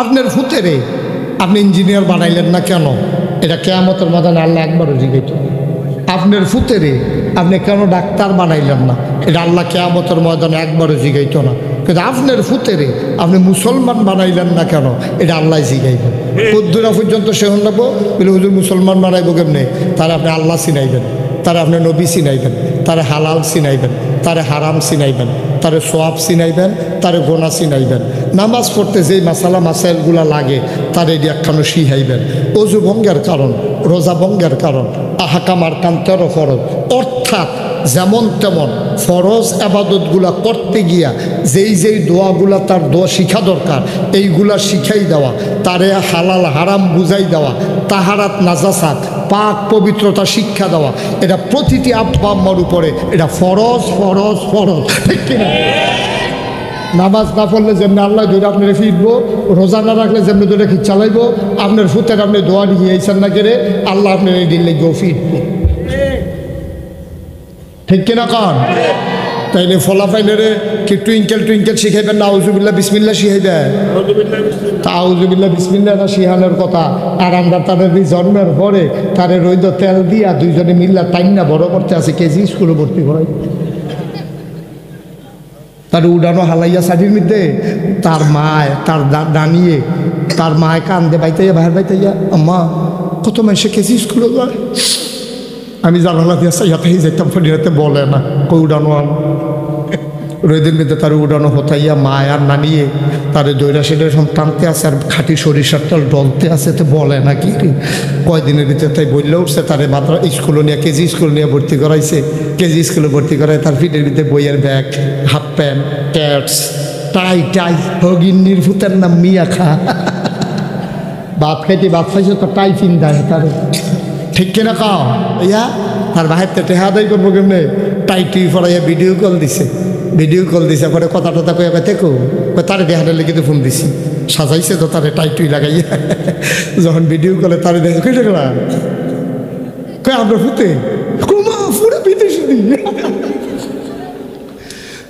আপনার ফুতেরে আপনি ইঞ্জিনিয়ার বানাইলেন না কেন? এটা কিয়ামতের ময়দানে আল্লাহ একবারও জিজ্ঞেস। আপনার ফুতেরে আপনি কেন ডাক্তার বানাইলেন না? এটা আল্লাহ কিয়ামতের ময়দানে একবারও জিজ্ঞাইতো না। কিন্তু আপনার ফুতেরে আপনি মুসলমান বানাইলেন না কেন? এটা আল্লাহ জিজ্ঞাইবেন। কদ্দুরা পর্যন্ত সে হন লাগবো বলে হুজুর মুসলমান বানাইব কেমনে? তারা আপনি আল্লাহ চিনাইবেন, তারা আপনি নবী চিনাইবেন, তারা হালাল চিনাইবেন, তারে হারাম চিনাইবেন, তারে সোয়াব চিনাইবেন, তারে গোনা চিনাইবেন। নামাজ পড়তে যেই মাসালা মাসাইলগুলা লাগে তার এটি একখানো শিখাইবেন। অজু ভঙ্গের কারণ, রোজা ভঙ্গের কারণ, আহকাম আরকান 13 ফরজ, অর্থাৎ যেমন তেমন ফরজ আবাদতগুলা করতে গিয়া যেই দোয়াগুলা তার দোয়া শিখা দরকার এইগুলা শিখাই দেওয়া, তারে হালাল হারাম বুঝাই দেওয়া, তাহারাত নাজাসাত পাক পবিত্রতা শিক্ষা দেওয়া, এটা প্রতিটি আব্বা আম্মার উপরে এটা ফরজ ফরজ ফরজ, ঠিক কিনা? নামাজ না পড়লে যেমনি আল্লাহ ধরে আপনার ফিরবো, রোজা না রাখলে যেমনি ধরে কি চালাইবো, আপনার ফুতের আপনি দোয়া নিয়ে আইসেন না কেড়ে আল্লাহ আপনার এই দিন লেগেও ফিরবো, ঠিক কিনা কন? তাইলে ফলাফাইলেরে কি টুইঙ্কেল টুইঙ্কেল শিখাইবেন না আউযুবিল্লাহ বিসমিল্লাহ শিখাইবেন? তা আউযুবিল্লাহ বিসমিল্লাহ না শিখানোর কথা। আর আমরা তাদের জন্মের পরে তারে রইদ তেল দিয়া দুইজনে মিল্লা টাইনা বড় করতে আছে, কেজি স্কুলে ভর্তি করাই, তার উডানো হালাইয়া শাড়ির মধ্যে তার মায় তার দাঁড়িয়ে তার মায় কান্দে বাইতাইয়া বাহির বাইতাইয়া, আম্মা কত মানুষে কেজি স্কুলে যায়, আমি জানালা দিয়ে সাইয়াতে যেতাম ফরিয়াতে বলে না কই উডানো আন রোদের মধ্যে তার উডানো হতাইয়া মায় আর নানিয়ে তার দৈরা সেটা সব টানতে আছে আর খাঁটি সরিষার তেল ডলতে আছে, তো বলে না কি কয়দিনের ভিতরে তাই বললে উঠছে তারে মাত্র স্কুলে নিয়ে কেজি স্কুল নিয়ে ভর্তি করাইছে, কেজি স্কুলে ভর্তি করায় তার ফিটের ভিতরে বইয়ের ব্যাগ, হাফ প্যান্ট, প্যাডস, টাই টাই হগিন্নির ভূতের নাম মিয়া খা, ভাত খাইতে ভাত খাইছে তো টাই ফিন দেয় তার, ঠিক কিনা কাও? ইয়া তার বাহিরতে টেহা দাই করবো কেমনে? টাইটি পড়াইয়া ভিডিও কল দিছে, ভিডিও কল দিছে পরে কথা টথা কয়ে দেখো তারে দেহাটা লেগে তো ফোন দিছি, সাজাইছে তো তারে টাইটুই লাগাইয়া, যখন ভিডিও কলে তারে দেখে কই দেখলা কই আমরা ফুতে কুমা পুরো বিদেশি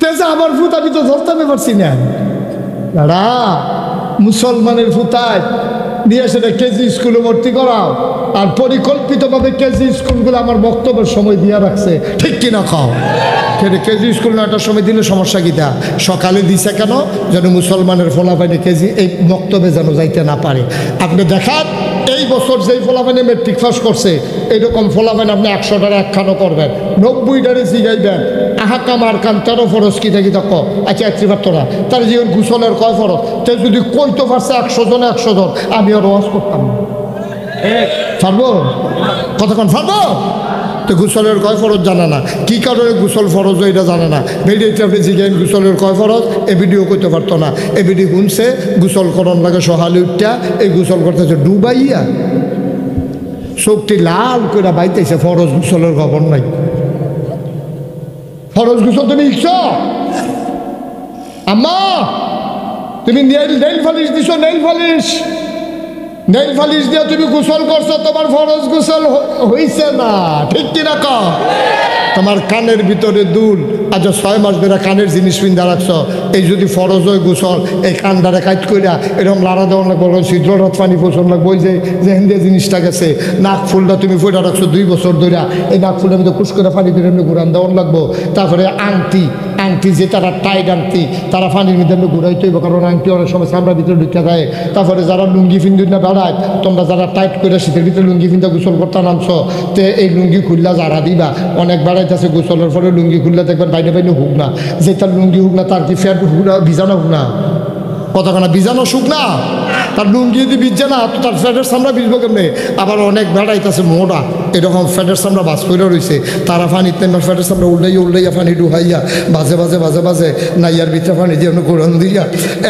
তেজা আমার ফুত আমি তো ধরতে পারছি না, দাঁড়া মুসলমানের ফুতায় নিয়ে সেটা কেজি স্কুলে ভর্তি করাও, আর পরিকল্পিতভাবে কেজি স্কুলগুলো আমার বক্তব্যের সময় দিয়ে রাখছে, ঠিক কিনা খাও? কেজি স্কুল 9টার সময় দিলে সমস্যা কিটা? সকালে দিছে কেন? যেন মুসলমানের ফলাফাইনে কেজি এই বক্তব্যে যেন যাইতে না পারে। আপনি দেখান এই বছর যেই ফলাফাইনে মেট্রিক পাস করছে এইরকম ফলাফাইন আপনি 100টার একখানো করবেন, 90টারে শিখাইবেন আহকাম আরকান 13 ফরজ কিতা কিতা ক, আচ্ছা একবার তোরা তার জীবন গুসলের কয় ফরজ, তো যদি কইতে পারছে 100 জনে 100 জন আমি আর ওয়াজ করতাম না, পারবো? কতক্ষণ পারবো? তো গুসলের কয় ফরজ জানা না, কি কারণে গুসল ফরজ এটা জানা না, ভিডিওতে আপনি জিজ্ঞেন গুসলের কয় ফরজ, এ ভিডিও করতে পারতো না, এ ভিডিও শুনছে গুসল করন লাগে সকালে উঠটা, এই গুসল করতেছে ডুবাইয়া চোখটি লাল করে বাইতেছে, ফরজ গুসলের খবর নাই। ফরজ গুসল তুমি ইচ্ছ আম্মা, তুমি নেইল ফালিশ দিছো, নেইল ফালিশ দিয়ে তুমি গোসল করছো, তোমার ফরজ গোসল হইছে না, ঠিক কিনা ক? তোমার কানের ভিতরে দুল আজ 6 মাস ধরে কানের জিনিস পিন্ধা রাখছো, এই যদি ফরজ হয় গোসল এই কানটারে কাইট কইরা এরকম লাড়া দেওয়া লাগবো, ছিদ্ররথ পানি পোষণ লাগবো, ওই যে হিন্দে জিনিসটা গেছে, নাক ফুলটা তুমি ফুটা রাখছো 2 বছর ধরে, এই নাক ফুলটা আমি তো খুশ করে পানি ধরে এমনি ঘুরান দেওয়ার লাগবো, তারপরে আংটি যে তারা টাইট আংটি তারা পানির মধ্যে এমনি ঘুরাইতে হইব, কারণ আংটি অনেক সময় চামড়ার ভিতরে ঢুকে যায়। তারপরে যারা লুঙ্গি ফিন্দুর না বেড়ায়, তোমরা যারা টাইট করে শীতের ভিতরে লুঙ্গি ফিন্দা গোসল করতে নামছো, তে এই লুঙ্গি খুললা যারা দিবা, অনেক বেড়াইতেছে গোসলের পরে লুঙ্গি খুললা দেখবেন বাইরে বাইরে হুক না, যে তার লুঙ্গি হুক না তার কি ফ্যাট হুক না, ভিজানো হুক না, কতখানা ভিজানো শুক না, তার লুঙ্গি যদি ভিজছে না তো তার ফ্যাটের সামরা ভিজবো কেমনে? আবার অনেক বেড়াইতেছে মোটা এরকম ফ্যাটের সামরা বাস করে রয়েছে, তারা পানি তেমন ফ্যাটের সামরা উল্টাইয়া পানি ডুহাইয়া বাজে নাইয়ার ভিতরে পানি দিয়ে কোরআন দিয়া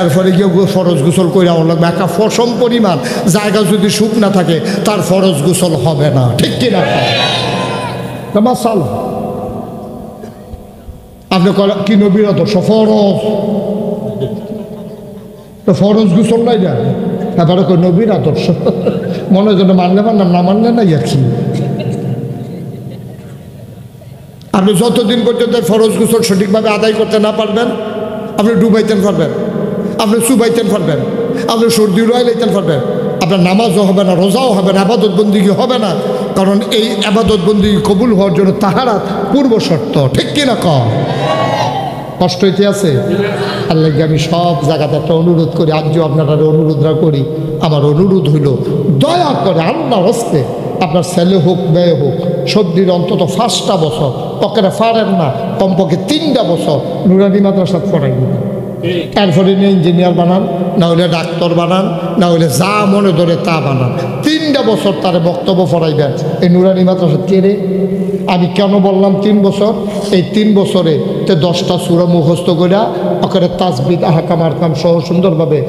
এরপরে গিয়ে ফরজ গোসল করে আমার লাগবে, একটা ফসম পরিমাণ জায়গা যদি শুক না থাকে তার ফরজ গোসল হবে না, ঠিক কিনা? মাসাল আপনি কি নবীর আদর্শ ফরজ, ফরজ গোসল নাই না, তারপরে কই নবীর আদর্শ, মনে জন্য মানলে মানলাম না মানলে নাই আর কি। আপনি যতদিন পর্যন্ত ফরজ গোসল সঠিকভাবে আদায় করতে না পারবেন, আপনি ডুবাইতেন পারবেন, আপনি চুবাইতেন পারবেন, আপনি সর্দি রয়ে লাইতেন পারবেন, আপনার নামাজও হবে না, রোজাও হবে না, আবাদত বন্দিগি হবে না। কারণ এই আবাদত বন্দিগি কবুল হওয়ার জন্য তাহারাত পূর্ব শর্ত, ঠিক কিনা কম? কষ্ট হইতে আছে। আল্লাহ আমি সব জায়গাতে একটা অনুরোধ করি, আজও আপনারা অনুরোধরা করি। আমার অনুরোধ হইল, দয়া করে আল্লাহর হস্তে আপনার ছেলে হোক মেয়ে হোক, সর্দির অন্তত 5টা বছর, পকেটে পারেন না কমপক্ষে 3টা বছর নুরানি মাদ্রাসা পড়াই দিবেন। এরপরে ইঞ্জিনিয়ার বানান, না হলে ডাক্তার বানান, না হলে যা মনে ধরে তা বানান। 3টা বছর তারে বক্তব্য পড়াইবেন। এই নুরানি মাদ্রাসা কেড়ে আমি কেন বললাম 3 বছর? এই 3 বছরে তে 10টা সূরা মুখস্থ করে ওখানে তাসবিহ আহকাম আরকাম সহ সুন্দরভাবে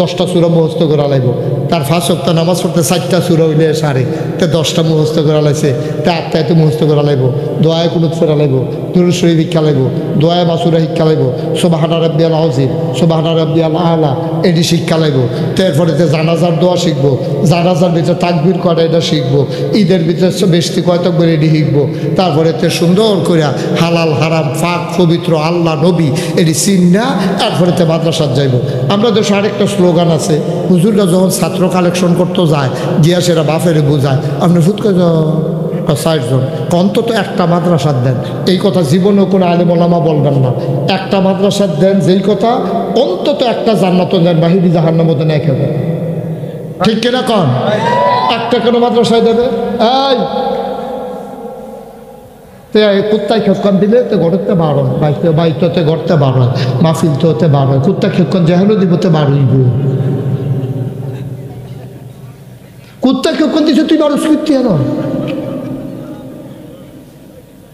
10টা সূরা মুখস্থ করে লাইব। তার 5 ওয়াক্ত নামাজ পড়তে 4টা সূরা হইলে সারে তে 10টা মুখস্থ করে লাইছে, তে 8টাতে মুখস্থ করে লাইব, দোয়ায় কুনুত ফেরা লাইব, দুরূদ শরীফ শিক্ষা লাইব, দোয়ায় মাসুরা শিক্ষা লাইব, সুবহানা রাব্বিয়াল আযীম, সুবহানা রাব্বিয়াল আলা এটি শিক্ষা লাইব। তারপরে জানাজার দোয়া শিখবো, জানাজার ভিতরে তাকবীর করা এটা শিখবো, ঈদের ভিতরে বেশি কয় তাকবীর এটি শিখবো। তারপরে সুন্দর করে হালাল হারাম পাক পবিত্র আল্লাহ নবী এটি চিন্না, তারপরে মাদ্রাসার যাইব। আমরা দেশে আরেকটা স্লোগান আছে, হুজুররা যখন ছাত্র কালেকশন করতে যায় গিয়া সেরা বাফেরে বোঝায়, আপনি ফুটকে 60 জন অন্তত একটা মাদ্রাসার দেন। এই কথা জীবনেও কোনো আলেম ওলামা বলবেন না। একটা মাদ্রাসার দেন, যেই কথা অন্তত একটা জান্নাত দেন, বাহিরি জাহান্নামও দেন, এক হবে। ঠিক কিনা কন? একটা কোনো মাদ্রাসায় দেবে। এই কুত্তায় খেক্ষণ দিলে তো ঘরতে 12 হয়, বাইতে ঘরতে 12 হয়, মাহফিল তো হতে 12 হয়, কুত্তা খেক্ষণ যেহেলো দিবতে 12ই। কুত্তা খেক্ষণ দিচ্ছে তুই 12 স্কৃতি এর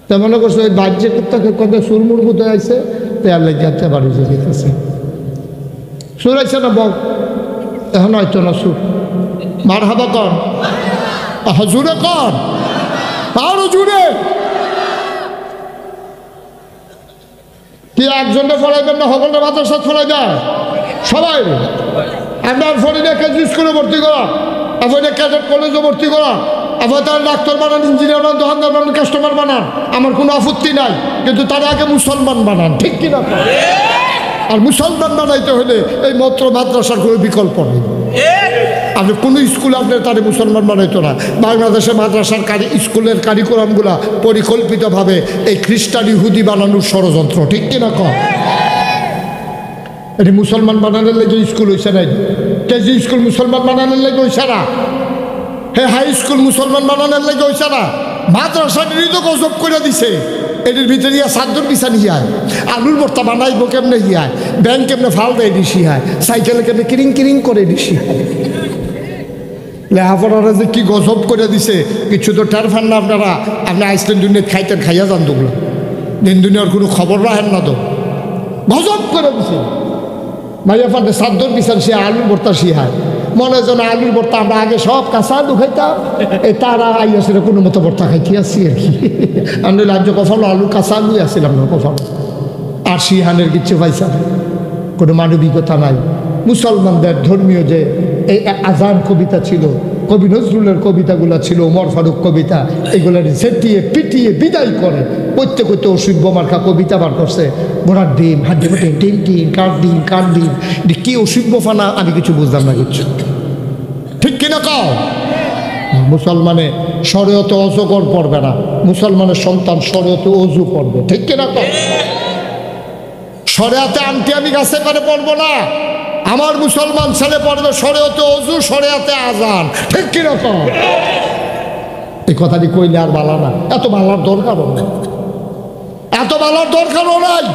তেমন করছো। ওই বাহ্যে কুত্তা খেক্ষণ সুরমুর বুধ আইসে তেয়ার লেগে বাড়ি যেতেছে। সুর আইসে না বক, এখন হয়তো না সুর। মার হাবা কন, জুড়ে কন, আরো জুড়ে। কি একজনটা ফলাইবেন না সকলটা মাদ্রাসা ফলাই যায় সবাই? আপনার ফরিদে কেজি স্কুলে ভর্তি করা, আপনার ক্যাডেট কলেজে ভর্তি করা, আপনার তার ডাক্তার বানান, ইঞ্জিনিয়ার বানান, দোকানদার বানান, কাস্টমার বানান, আমার কোনো আপত্তি নাই। কিন্তু তারা আগে মুসলমান বানান, ঠিক কিনা? আর মুসলমান বানাইতে হলে এই মাত্র মাদ্রাসার কোনো বিকল্প নেই। আপনি কোনো স্কুলে আপনার তারে মুসলমান বানাইতো না। বাংলাদেশে মাদ্রাসার স্কুলের কারিকুলামগুলা পরিকল্পিতভাবে এই খ্রিস্টান ইহুদি বানানোর ষড়যন্ত্র, ঠিক কিনা কম? এটি মুসলমান বানানোর লেগে স্কুল হয়েছে না, কেজি স্কুল মুসলমান বানানোর লেগে হয়েছে না, হাই স্কুল মুসলমান বানানোর লেগে হয়েছে না। মাদ্রাসাটি তো গজব করে দিছে। এটির ভিতরে সাদ্দুর বিছানি হিয়ায়, আলুর ভর্তা বানাইব কেমনে হিয়ায়, ব্যাংক কেমনে ফাল দেয় দিছি হায়, সাইকেলে কেমনে কিরিং কিরিং করে দিছি হায়। লেহাপড়ারা যে কি গজব করে দিছে কিছু তো টের পান না আপনারা। আপনি আইসলেন দুনিয়া খাইতেন, খাইয়া যান তোগুলো, দিন দুনিয়ার কোনো খবর রাখেন না তো। গজব করে দিছে ভাইয়া ফান্ডে সাদ্দুর বিছান সে আলুর ভর্তা শিহায়। মনে যেন আলুর ভর্তা আমরা আগে সব কাঁচা আলু খাইতাম, এই তারা আইয়াছিল কোনো মতো ভর্তা খাইতে আসছি আর কি। আমি রাজ্য কফালো আলুর কাঁচা আলু আসছিলাম না কফালো। আর শিহানের কিচ্ছু পাইছে কোনো মানবিকতা নাই। মুসলমানদের ধর্মীয় যে এই আজান কবিতা ছিল, কবি নজরুলের কবিতাগুলো ছিল, ওমর ফারুক কবিতা, এগুলোর ঝেটিয়ে পিটিয়ে বিদায় করে করতে করতে অসভ্য মার্কা কবিতা বার করছে। ঘোড়ার ডিম, হাড্ডি ফাটে, টিন টিন, কার ডিম, কার ডিম, কি অসভ্য ফানা, আমি কিছু বুঝলাম না কিছু। ঠিক কিনা কাও? মুসলমানে শরীয়তে অজগর পড়বে না, মুসলমানের সন্তান শরীয়তে অজু পড়বে, ঠিক কিনা কাও? শরীয়তে আন্টি আমি গাছে করে পড়বো না, আমার মুসলমান ছেলে পড়বে শরীয়তে অজু, শরীয়তে আজান, ঠিক কিরকম? এই কথাটি কইলে আর বালা না, এত বালার দরকারও নাই, এত বালার দরকারও নাই।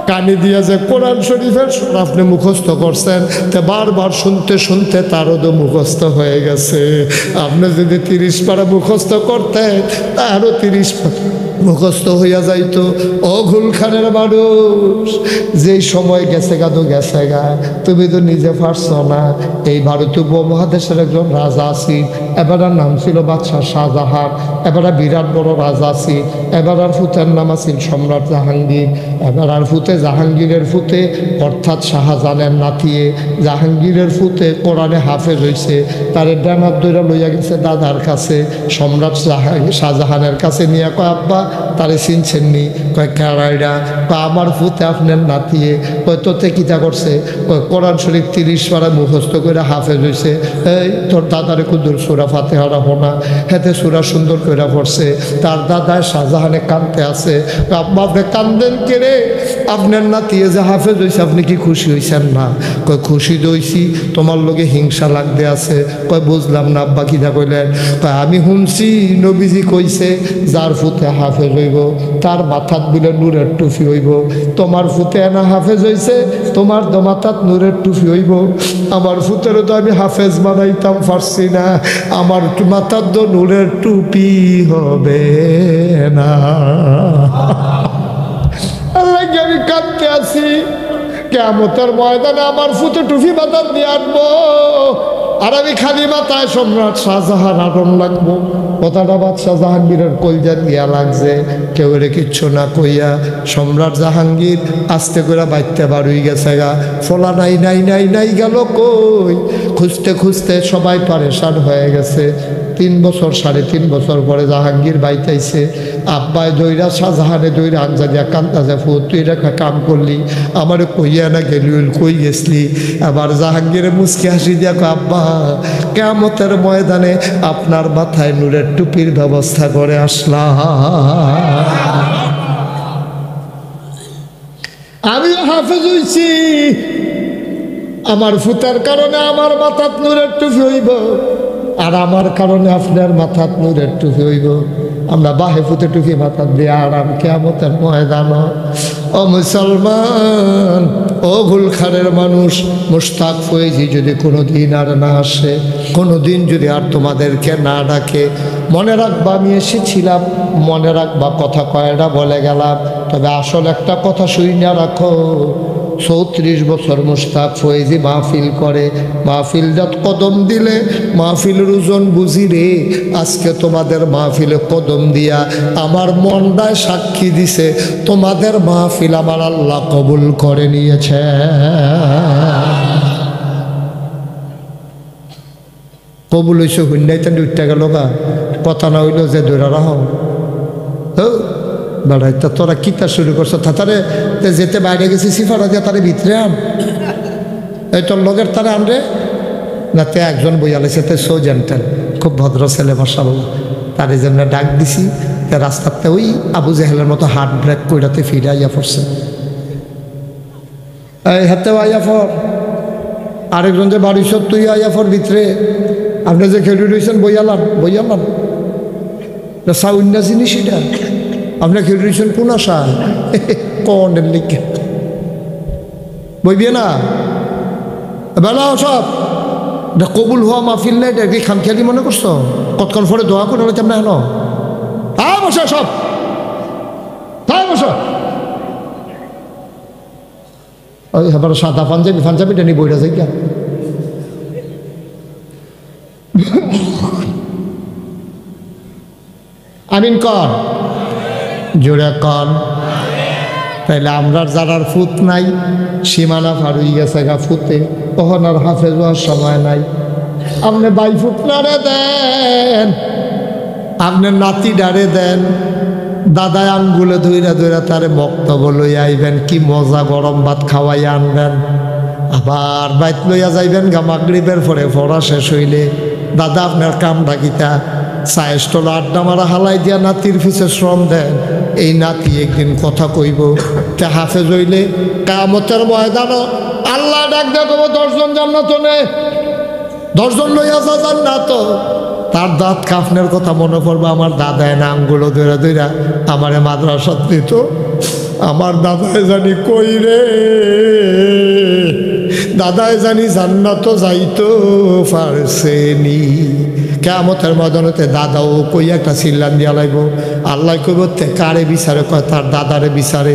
কানে দিয়ে যে কোরআন শরীফের সুরা আপনি মুখস্থ করছেন, তে বারবার শুনতে শুনতে তারও তো মুখস্থ হয়ে গেছে। আপনি যদি 30 পারা মুখস্থ করতেন, তারও 30 পারা মুখস্থ হইয়া যাইতো। ও গুলখানের মানুষ, যেই সময় গেছে গা তো গেছে গা, তুমি তো নিজে পারছ না। এই ভারতীয় উপমহাদেশের একজন রাজা আছেন, এবার নাম ছিল বাদশাহ শাহজাহান, এবার বিরাট বড় রাজা আছেন, এবার আর ফুতের নাম আছেন সম্রাট জাহাঙ্গীর, এবার আর ফুতে জাহাঙ্গীরের ফুতে অর্থাৎ শাহজাহানের নাতিয়ে জাহাঙ্গীরের ফুতে কোরআনে হাফেজ হয়েছে। তার ডানার দইরা লইয়া গেছে দাদার কাছে, সম্রাট শাহজাহানের কাছে নিয়ে কয়, আব্বা তারে চিনছেননি? কয় কেড়াইরা? কয় আমার ফুতে আপনার নাতিয়ে। কয় তোতে কিতা করছে? কয় কোরআন শরীফ 30 পারা মুখস্থ করে হাফেজ হয়েছে। এই তোর দাদারে কুদুর সুরা ফাতেহারা হোনা হেতে সুরা সুন্দর করে পড়ছে। তার দাদায় শাহজাহানে কানতে আছে। আব্বা আপনি কান্দেন কে রে? আপনার নাতিয়ে যে হাফেজ হয়েছে আপনি কি খুশি হয়েছেন না? কয় খুশি দইছি, তোমার লোকে হিংসা লাগতে আছে। কয় বুঝলাম না আব্বা কিনা কইলেন? কয় আমি শুনছি নবীজি কইছে যার ফুতে হাফেজ হইব তার মাথাত বিলে নূরের টুফি হইব। তোমার ফুতে না হাফেজ হইছে, তোমার তো মাথাত নূরের টুফি হইব। আমার ফুতেরও তো আমি হাফেজ বানাইতাম পারছি না, আমার মাথার তো নূরের টুপি হবে না। আল্লাহ আমি কাঁদতে আছি, কিয়ামতের ময়দানে আমার ফুতে টুপি মাথার দিয়ে আনবো, আর আমি খালি মাথায় সম্রাট শাহজাহান আরম লাগবো। কথাটা বাদশাহ জাহাঙ্গীরের কলজা দিয়া লাগছে। কেউ রে কিচ্ছু না কইয়া সম্রাট জাহাঙ্গীর আস্তে করে বাইতে বাড়ুই গেছে গা। ফলা নাই নাই নাই নাই গেল কই? খুঁজতে খুঁজতে সবাই পারেশান হয়ে গেছে। 3 বছর 3.5 বছর পরে জাহাঙ্গীর বাইতাইছে। আব্বাই দইরা শাহজাহানে দইরা আঞ্জা দিয়া কান্দাছে, ফুত তুই রেখা কাম করলি, আমার কইয়া না গেলি কই গেছলি? আবার জাহাঙ্গীরে মুচকি হাসি দিয়া কয় আব্বা কিয়ামতের ময়দানে আপনার মাথায় নূরের টুপির ব্যবস্থা করে আসলাম। আমিও হাফেজ হইছি, আমার ফুতার কারণে আমার মাথাত নূরের টুপি হইব, আর আমার কারণে আপনার মাথাত নূরের টুপি হইব। আমরা বাহে ফুতে টুপি মাথাত দিয়ে আরাম কিয়ামতের ময়দান। ও মুসলমান, ও গুলখারের মানুষ, মুশতাক ফয়েজি যদি কোনোদিন আর না আসে, কোনোদিন যদি আর তোমাদেরকে না ডাকে, মনে রাখবা আমি এসেছিলাম, মনে রাখবা কথা কয়টা বলে গেলাম। তবে আসল একটা কথা শুইনা রাখো, 34 বছর মুশতাক ফয়েজি মাহফিল করে, মাহফিলটা কদম দিলে মাহফিলের ওজন বুঝি রে। আজকে তোমাদের মাহফিলে কদম দিয়া আমার মনটায় সাক্ষী দিছে তোমাদের মাহফিল আমার আল্লাহ কবুল করে নিয়েছে। কবুল হইছে হুন্নাইতেন উঠতে গেল গা, কথা না হইল যে দৈরা রাহ বেড়াই। তা তোরা কিতা শুরু করছো? তারে যেতে বাইরে গেছি সিফারা দিয়ে তারে ভিতরে আন, এই তোর লগের তারে আনরে না। তে একজন বইয়ালেছে, তে সো জেন্টেল, খুব ভদ্র ছেলে মাশাআল্লাহ। তারে যেমন ডাক দিছি, তে রাস্তাতে ওই আবু জেহেলের মতো হার্ট ব্রেক কইরাতে ফিরে আইয়া পড়ছে। এই হাতেও আইয়া ফর, আরেকজন যে বাড়ি সব তুই আইয়া ফর ভিতরে। আপনি যে খেলি রয়েছেন বইয়ালাম বইয়ালাম সাউন্না জিনিস এটা আপনি খেলি রয়েছেন কোন আশা কনের লিখে বইবে না বেলা সব কবুল হওয়া মাহফিল নাই, এটা কি খামখেয়ালি মনে করছো? কতক্ষণ পরে দোয়া করে হলে তেমন হেন বসো সব বসো। ওই এবার সাদা পাঞ্জাবি ফাঞ্জাবিটা নিয়ে বইটা যাই গা। আমিন কর, জোরে কর। তাইলে আমরা যারার ফুত নাই, সীমানা পার হয়ে গেছে গা ফুতে, তখন আর হাফেজ হওয়ার সময় নাই। আপনি বাই ফুট নাড়ে দেন, আপনি নাতি ডারে দেন, দাদায় আঙ্গুলে ধইরা ধইরা তারে বক্তব্য লইয়া আইবেন, কি মজা গরম ভাত খাওয়াইয়া আনবেন। আবার বাইত লইয়া যাইবেন গা মাগরিবের পরে পড়া শেষ হইলে, দাদা আপনার কাম ডাকিতা চায় স্টল আড্ডা মারা হালাই দিয়া নাতির পিছে শ্রম দেন। এই নাতি একদিন কথা কইব, কে হাফেজ হইলে কিয়ামতের ময়দানও আল্লাহ ডাক দেয়া কব 10 জন জান্নাত নে, 10 জন লইয়া যা জান্নাত। তার দাঁত কাফনের কথা মনে পড়বে, আমার দাদায় না আঙ্গুলো ধইরা ধইরা আমারে মাদ্রাসাত দিত, আমার দাদায় জানি কই রে, দাদায় জানি জান্নাত যাইতো পারছেনি। কিয়ামতের ময়দানেতে দাদাও কই একটা চিল্লান দিয়া লাগবো। আল্লাহ কইব তে কারে বিচারে? কয় তার দাদারে বিচারে।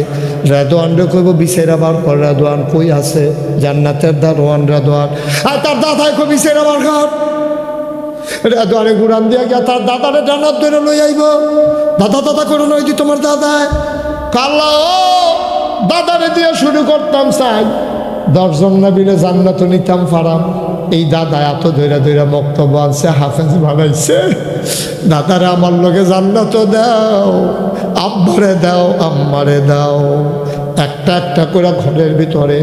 রেদওয়ান রে কইব বিচারা বার কর, রেদওয়ান কই আছে? জান্নাতের দারোয়ান রেদওয়ান। আর তার দাদায় কই বিচারা বার কর। রেদওয়ানে গুড়ান দিয়া গিয়া তার দাদারে জান্নাত ধরে লই আইব। দাদা দাদা করে লই দি তোমার দাদায়। আল্লাহ ও দাদারে দিয়ে শুরু করতাম চাই, 10 জন নবীরে জান্নাত নিতাম ফারাম। এই দাদা এত ধৈরা ধৈরা বক্তব্য আনছে, হাফেজ বানাইছে। দাদারে আমার লগে জান্নাত দাও, আব্বারে দাও আম্মারে দাও। একটা একটা করে ঘরের ভিতরে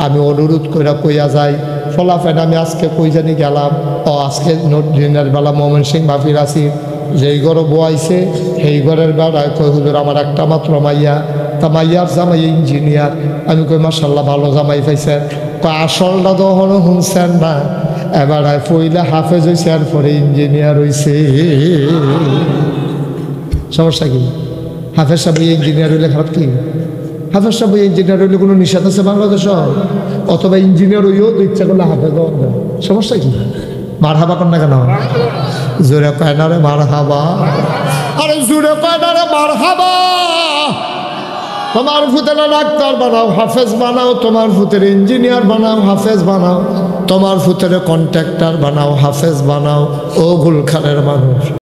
আমি অনুরোধ করে কইয়া যাই, ফলাফেন আমি আজকে কই জানি গেলাম, ও আজকে দিনের বেলা মোমেন সিং মাফির আসি, যেই ঘরে বয়াইছে সেই ঘরের বেড়ায় কই হুজুর আমার একটা মাত্র মাইয়া, তা মাইয়ার জামাই ইঞ্জিনিয়ার। আমি কই মাশাল্লাহ ভালো জামাই পাইছেন। কয় আসলটা তো এখনো শুনছেন না, এবার পইলে হাফেজ হয়েছে আর পরে ইঞ্জিনিয়ার হয়েছে। সমস্যা কি? হাফেজ সাহেব ইঞ্জিনিয়ার হইলে খারাপ কি? হাফেজ সাহেব ইঞ্জিনিয়ার হইলে কোনো নিষেধ আছে বাংলাদেশ? অথবা ইঞ্জিনিয়ার হইও তো ইচ্ছা করলে হাফেজ, সমস্যা কি? মার হাবা কর না কেন? জোরে কয় না রে মার হাবা, আরে জোরে কয় না রে মার হাবা। তোমার ফুতেরা ডাক্তার বানাও, হাফেজ বানাও, তোমার ফুতের ইঞ্জিনিয়ার বানাও, হাফেজ বানাও, তোমার ফুতের কন্ট্রাক্টর বানাও, হাফেজ বানাও। ও গুলখানের মানুষ,